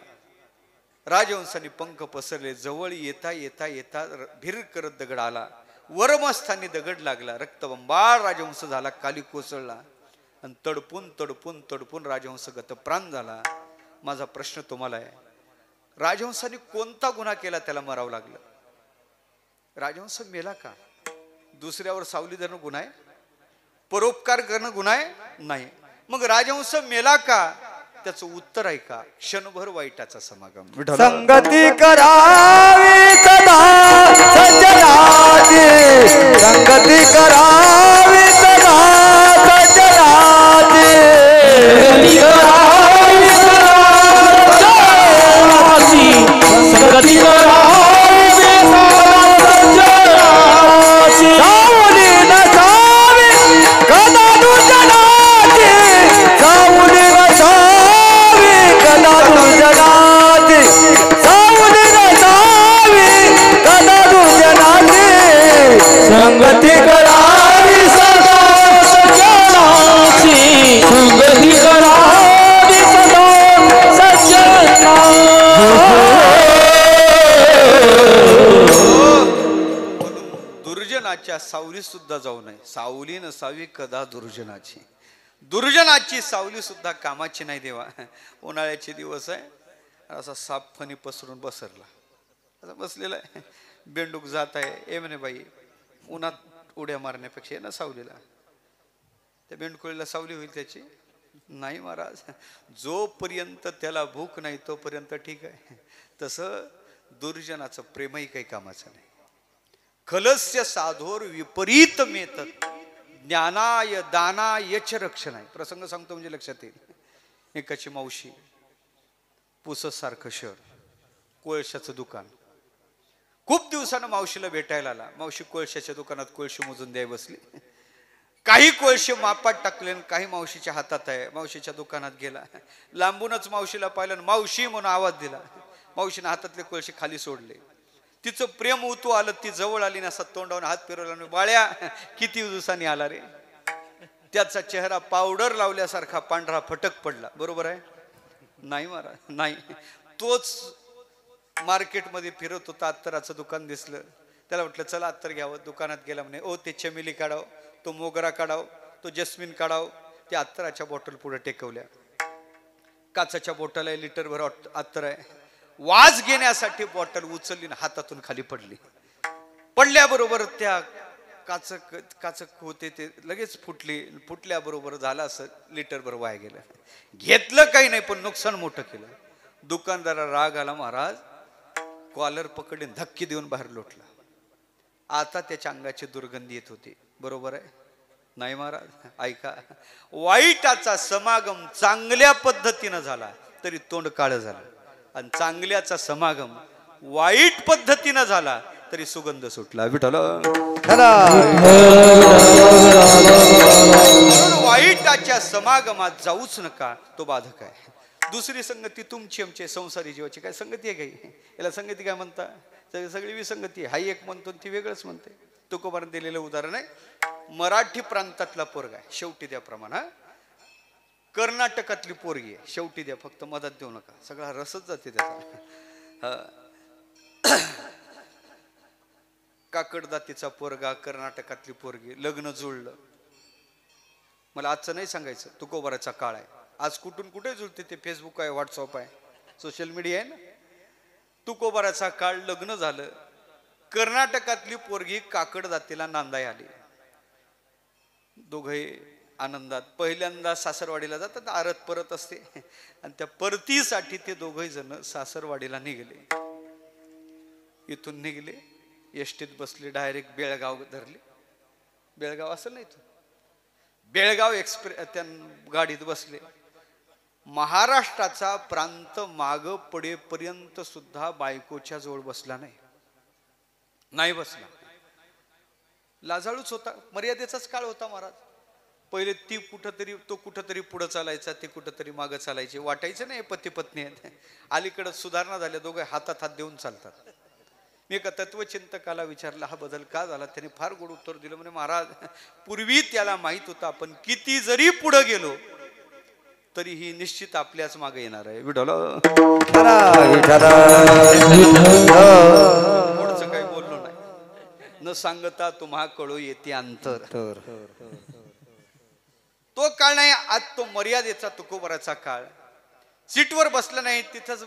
राजहंसाने पंख पसरले. जवळ येता येता येता भिर करत दगड आला. वरमस्थानी दगड लागला. रक्तबंबाळ राजहंस झाला, खाली कोसळला आणि तडपून तडपून तडपून राजहंस गतप्राण झाला. माझा प्रश्न तुम्हाला आहे, राजहंसाने कोणता गुन्हा केला त्याला मरावं लागलं? राजहंस मेला का? दुसऱ्यावर सावली धरणं गुन्हा आहे? परोपकार करणं गुन्हा आहे? नाही. मग राजहंस मेला का? त्याचं उत्तर आहे का क्षणभर वाईटाचा समागम. संगती करावी सदा सज्जनाची, संगती करावी सदा सज्जनाची, संगती करावी सावली नसावी कदा दुर्जनाची, सावली नसावी कदा दुर्जनाची, सावली नसावी कदा दुर्जनाची, संगती करावी सदा सज्जनाची, संगती करावी सदा सज्जनाची. दुर्जनाच्या सावली सुद्धा जाऊ नये. सावली नसावी कदा दुर्जनाची. दुर्जनाची सावली सुद्धा कामाची नाही देवा. उन्हाळ्याचे दिवस आहे, असा साप फणी पसरून बसरला, असा बसलेला आहे. बेंडूक जात आहे, ए म्हणे बाई उन्हात उड्या मारण्यापेक्षा ये ना सावलीला. त्या बेंडकुळीला सावली होईल त्याची? नाही महाराज, जोपर्यंत त्याला भूक नाही तोपर्यंत ठीक आहे. तसं दुर्जनाचं प्रेमही काही कामाचं नाही. खलस्य साधोर विपरीत मेतत, ज्ञानाय दानाय च रक्षणाय. प्रसंग सांगतो म्हणजे लक्षात येईल. एकाची मावशी, पुसत सारखं शहर, कोळशाचं दुकान. खूप दिवसानं मावशीला भेटायला आला. मावशी कोळशाच्या दुकानात कोळशी मोजून द्याय बसली. काही कोळशे मापात टाकले, काही मावशीच्या हातात आहे. मावशीच्या दुकानात गेला, लांबूनच मावशीला पाहिलं, मावशी म्हणून आवाज दिला. मावशीने हातातले कोळशे खाली सोडले. तिचं प्रेम उतू आलं, ती जवळ आली ना, असा तोंडावर हात फिरवला, बाळ्या किती दिवसांनी आला रे. त्याचा चेहरा पावडर लावल्यासारखा पांढरा फटक पडला. बरोबर आहे? नाही महाराज, नाही. तोच मार्केटमध्ये फिरत होता, अत्तराचं दुकान दिसलं त्याला. म्हटलं चला अत्तर घ्यावं. दुकानात गेला, म्हणे ओ ते चमेली काढाव, तो मोगरा काढाव, तो जस्मिन काढाव. त्या अत्तराच्या बॉटल पुढे टेकवल्या. काचाच्या बॉटल आहे, लिटरभर अत्तर आहे. वाज घेण्यासाठी बॉटल उचलली ना हातातून खाली पडली. पडल्याबरोबर त्या काचक होते ते लगेच फुटली. फुटल्याबरोबर झालं असं लिटरभर वाया गेलं. घेतलं काही नाही, पण नुकसान मोठं केलं. दुकानदाराला राग आला महाराज, कॉलर पकडले, धक्के देऊन बाहेर लोटला. आता त्याच्या अंगाची दुर्गंधी येत होती. बरोबर आहे? नाही महाराज, ऐका. वाईटाचा समागम चांगल्या पद्धतीनं झाला तरी तोंड काळं झालं, आणि चांगल्याचा समागम वाईट पद्धतीनं झाला तरी सुगंध सुटला. विठ्ठल. वाईटाच्या समागमात जाऊच नका, तो बाधक आहे. दुसरी संगती तुमची आमची संसारी जीवाची. काय संगती आहे काही? याला संगती काय म्हणता? सगळी विसंगती आहे. हाही एक म्हणतो ती वेगळंच म्हणते. तुकोबाराने दिलेलं उदाहरण आहे, मराठी प्रांतातला पोरगा आहे, शेवटी द्या प्रमाण. हा, कर्नाटकातली पोरगी आहे, शेवटी द्या, फक्त मदत देऊ नका. सगळा रसच जाते त्याचा. काकड जातीचा पोरगा, कर्नाटकातली पोरगी, लग्न जुळलं. मला आजचं नाही सांगायचं, तुकोबाराचा काळ आहे. आज कुठून कुठे जुळते ते फेसबुक आहे, व्हॉट्सअप आहे, सोशल मीडिया आहे ना. तुकोबाराचा काळ, लग्न झालं. कर्नाटकातली पोरगी काकड जातीला नांदाय आली. दोघे आनंदात पहिल्यांदा सासरवाडीला जातात, आरत परत असते, आणि त्या परतीसाठी ते दोघे जण सासरवाडीला निघाले. इथून निघले, एसटीत बसले, डायरेक्ट बेळगाव धरले. बेळगाव असेल ना इथून, बेळगाव एक्सप्रेस त्या गाडीत बसले. महाराष्ट्राचा प्रांत माग पडेपर्यंत सुद्धा बायकोच्या जवळ बसला नाही बसला. लाजाळूच होता, मर्यादेचाच काळ होता महाराज. पहिले ती कुठंतरी, तो कुठंतरी पुढं चालायचा, ते कुठंतरी मागं चालायचे. वाटायचं नाही पती पत्नी आहेत. अलीकडे सुधारणा झाल्या, दोघे हातात हात देऊन चालतात. मी एका तत्वचिंतकाला विचारला, हा बदल का झाला? त्याने फार गोड उत्तर दिलं. म्हणे महाराज, पूर्वी त्याला माहित होतं आपण किती जरी पुढे गेलो तरी ही निश्चित आपल्याच मागे येणार आहे. विठ्ठल. पुढचं काही बोललो नाही. न सांगता तुम्हा कळू येते अंतर. तो काळ नाही, आज तो मर्यादेचा तुकोबाराचा काळ. सीटवर बसला नाही, तिथंच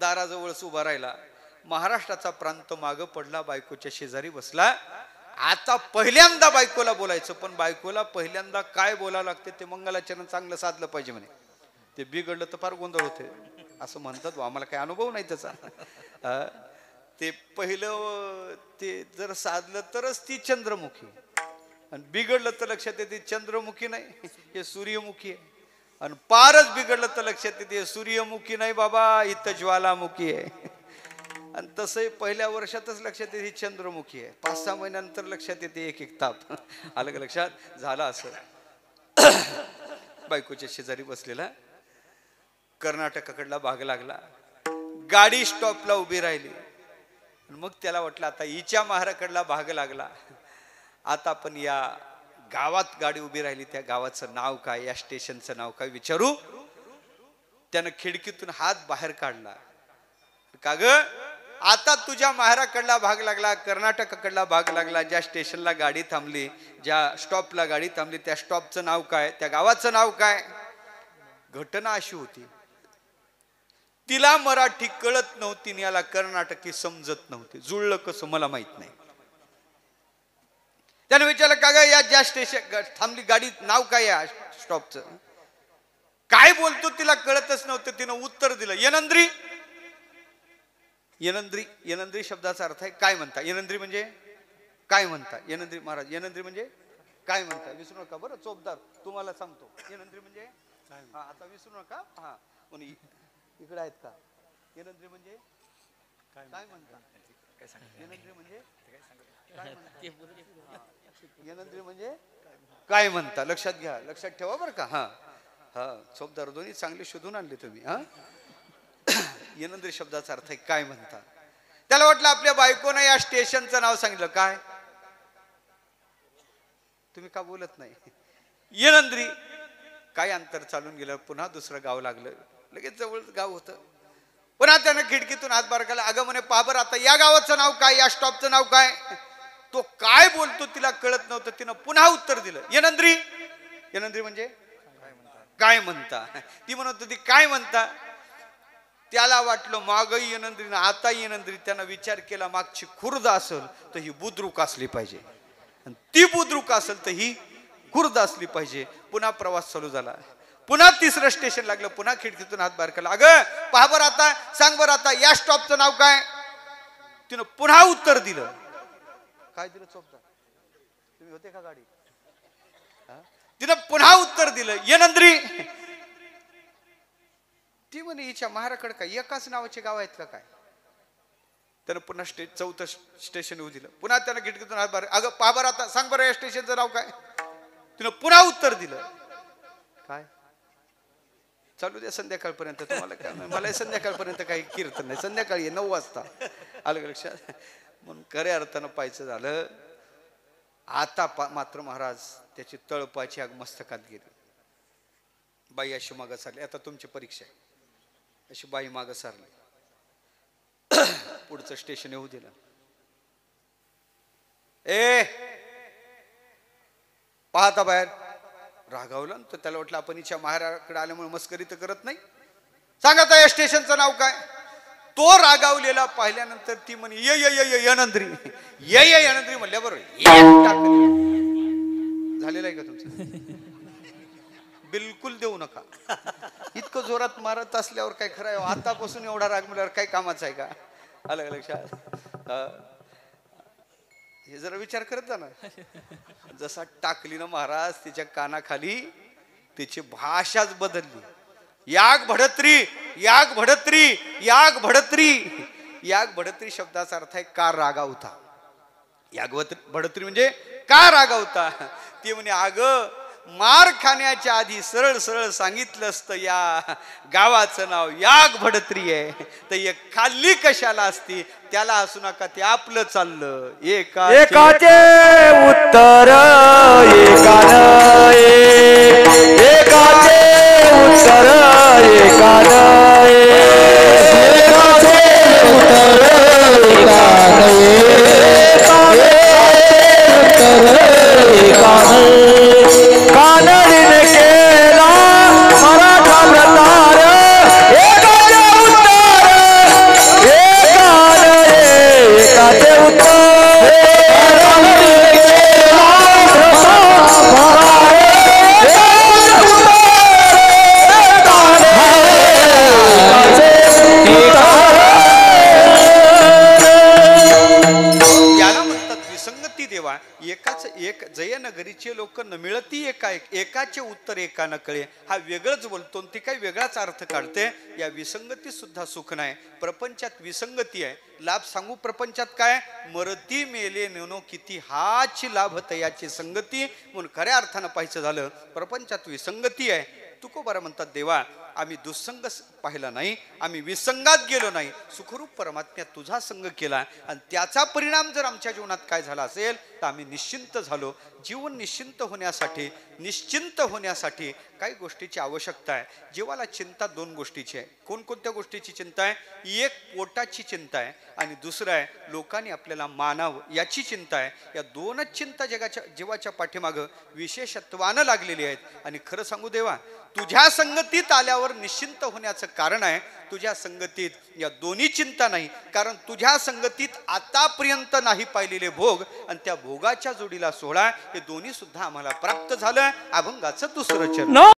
दाराजवळच उभा राहिला. महाराष्ट्राचा प्रांत मागं पडला, बायकोच्या शेजारी बसला. आता पहिल्यांदा बायकोला बोलायचं, पण बायकोला पहिल्यांदा काय बोलावं लागते ते मंगलाचरण चांगलं साधलं पाहिजे म्हणे. ते बिघडलं तर फार गोंधळ होते असं म्हणतात. आम्हाला काही अनुभव नाही त्याचा. ते पहिलं ते जर साधलं तरच ती चंद्रमुखी, आणि बिघडलं तर लक्षात येते चंद्रमुखी नाही हे सूर्यमुखी आहे. आणि पारच बिघडलं तर लक्षात येते सूर्यमुखी नाही बाबा, इथं ज्वालामुखी आहे. आणि तसंही पहिल्या वर्षातच लक्षात येते चंद्रमुखी आहे. 5-6 महिन्यानंतर लक्षात येते एक एक ताप. आलं का लक्षात? झालं असं. बायकोच्या शेजारी बसलेला, कर्नाटकाकडला भाग लागला, गाडी स्टॉपला उभी राहिली. मग त्याला वाटलं आता हिच्या महाराकडला भाग लागला, आता आपण या गावात गाडी उभी राहिली, त्या गावाचं नाव काय, या स्टेशनचं नाव काय विचारू. त्यानं खिडकीतून हात बाहेर काढला. का ग, आता तुझ्या महाराकडला भाग लागला, कर्नाटकाकडला भाग लागला, ज्या स्टेशनला गाडी थांबली, ज्या स्टॉपला गाडी थांबली, त्या स्टॉपचं नाव काय, त्या गावाचं नाव काय. घटना अशी होती, तिला मराठी कळत नव्हती, याला कर्नाटकी समजत नव्हती. जुळलं कसं मला माहित नाही. त्याने विचारलं का ग, या ज्या स्टेशन थांबली गाडी नाव काय, या स्टॉपचं काय बोलतो, तिला कळतच नव्हतं. तिनं उत्तर दिलं येनंद्री. येनंद्री, येनंद्री शब्दाचा अर्थ आहे काय म्हणता. येनंद्री म्हणजे काय म्हणता. येनंद्री महाराज, येनंद्री म्हणजे काय म्हणता. विसरू नका बरं, चोपदार तुम्हाला सांगतो. येनंद्री म्हणजे हा, आता विसरू नका. हा, इकडे आहेत का. येनंद्री म्हणजे काय म्हणता. येनंद्री म्हणजे काय म्हणता. येनंद्री म्हणजे काय म्हणता. लक्षात घ्या, लक्षात ठेवा बरं का. हा हा, चोपदार दोन्ही चांगले शोधून आणले तुम्ही. हा, येनंद्री शब्दाचा अर्थ आहे काय म्हणता. त्याला वाटलं आपल्या बायकोनं या स्टेशनचं नाव सांगितलं. काय तुम्ही का बोलत नाही. येनंद्री. काय अंतर चालून गेलं, पुन्हा दुसरं गाव लागलं, लगेच जवळ गाव होतं. पुन्हा त्यानं खिडकीतून हात बाहेर काढला. अगं म्हणे पाबर, आता या गावाचं नाव काय, या स्टॉपचं नाव काय. तो काय बोलतो तिला कळत नव्हतं. तिनं पुन्हा उत्तर दिलं येनंद्री. येनंद्री म्हणजे काय म्हणता. ती म्हणत होती काय म्हणता. त्याला वाटलं मागही येनंद्री ना आता येनंद्री. त्यानं विचार केला मागची खुर्द असेल तर ही बुद्रुक असली पाहिजे, आणि ती बुद्रुक असेल तर ही खुर्द असली पाहिजे. पुन्हा प्रवास चालू झाला. पुन्हा तिसरं स्टेशन लागलं. पुन्हा खिडकीतून हात बाहेर काढला. अगं पहा बरं, आता सांग बरं, आता या स्टॉपचं नाव काय. तिनं पुन्हा उत्तर दिलं. काय दिलं चोपदार, तुम्ही होते का गाडी. तिनं पुन्हा उत्तर दिलं येनंद्री. ती म्हणे हिच्या महाराकडे काय एकाच नावाचे गाव आहेत का काय. त्यानं पुन्हा चौथं स्टेशन येऊ दिलं. पुन्हा त्यानं खिडकीतून हात बाहेर. अगं पहा बरं, आता सांग बरं या स्टेशनचं नाव काय. तिनं पुन्हा उत्तर दिलं. काय चालू द्या संध्याकाळपर्यंत, तुम्हाला काय मला संध्याकाळपर्यंत काही कीर्तन नाही. संध्याकाळी 9 वाजता. आलं लक्षात. म्हणून खऱ्या अर्थानं पाहायचं झालं, आता मात्र महाराज त्याची तळपाची आग मस्तकात गेली. बाई अशी मागं सारली. आता तुमची परीक्षा आहे. अशी बाई मागं सारली. पुढचं स्टेशन येऊ दिलं. पाहता बाहेर. रागावलं तर त्याला वाटलं आपण हिच्या महाराकडे आल्यामुळे मस्करी तर करत नाही. सांगा या स्टेशनचं नाव काय. तो रागावलेला पाहिल्यानंतर ती म्हणे ये ये ये ये येनंद्री. ये ये येनंद्री म्हणल्या बरोबर झालेलं आहे का तुमचं. बिलकुल देऊ नका. इतकं जोरात मारत असल्यावर काय खरं आहे. आतापासून एवढा राग मिळाल्यावर काय कामाचं आहे का. आलं लक्षात. हे जरा विचार करत जा ना. जसा टाकली ना महाराज तिच्या कानाखाली, तिची भाषाच बदलली. याग भडत्री, याग भडत्री, याग भडत्री. याग भडत्री शब्दाचा अर्थ आहे का रागावता. याग भडत्री म्हणजे का रागावता. ती म्हणे अगं मार खाण्याच्या आधी सरळ सरळ सांगितलं असतं या गावाचं नाव याग भडत्री आहे, तर एक खाल्ली कशाला असती. त्याला असू नका, ते आपलं चाललं. एकाचे उत्तर एकाचे उत्तर कानडीन केला मराठा प्रतार. एकाचे उत्तर प्रश्नाचे उत्तर एका न कळे हा वेगळंच बोलतो आणि ती काही वेगळाच अर्थ काढते. या विसंगती सुद्धा सुख नाही. प्रपंचात विसंगती आहे. लाभ सांगू प्रपंचात काय? मरती मेले नेनो किती हाची लाभ तयाची संगती. म्हणून खऱ्या अर्थानं पाहायचं झालं प्रपंचात विसंगती आहे. तुकोबारा म्हणतात देवा आम्ही दुःसंग पाहिला नाही, आम्ही विसंगात गेलो नाही, सुखरूप परमात्म्या तुझा संग केला आणि त्याचा परिणाम जर आमच्या जीवनात काय झाला असेल तर आम्ही निश्चिंत झालो. जीवन निश्चिंत होण्यासाठी निश्चिंत होण्यासाठी काही गोष्टीची आवश्यकता आहे. जीवाला चिंता दोन गोष्टीची आहे. कोणकोणत्या गोष्टीची चिंता आहे? एक पोटाची चिंता आहे आणि दुसरं आहे लोकांनी आपल्याला मानावं याची चिंता आहे. या दोनच चिंता जगाच्या जीवाच्या पाठीमागं विशेषत्वानं लागलेली आहेत. आणि खरं सांगू देवा तुझ्या संगतीत आल्यावर निश्चिंत होण्याचं कारण आहे तुझ्या संगतीत या दोन्ही चिंता नाही. कारण तुझ्या संगतीत आतापर्यंत नाही पाहिलेले भोग आणि त्या भोगाच्या जोडीला सोहळा हे दोन्ही सुद्धा आम्हाला प्राप्त झालं. अभंगाचं दुसरं चरण.